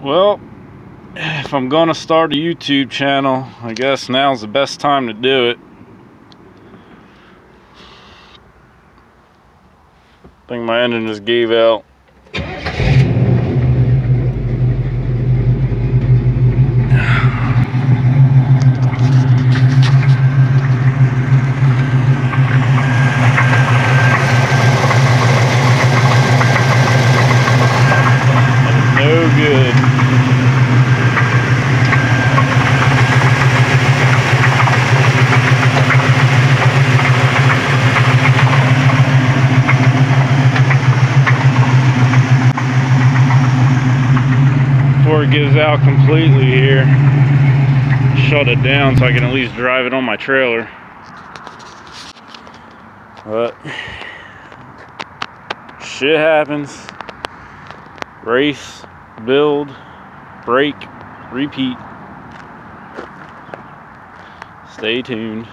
Well, if I'm gonna start a YouTube channel, I guess now's the best time to do it. I think my engine just gave out. No good. Before it gives out completely here, shut it down so I can at least drive it on my trailer. But shit happens. Race, build, break, repeat. Stay tuned.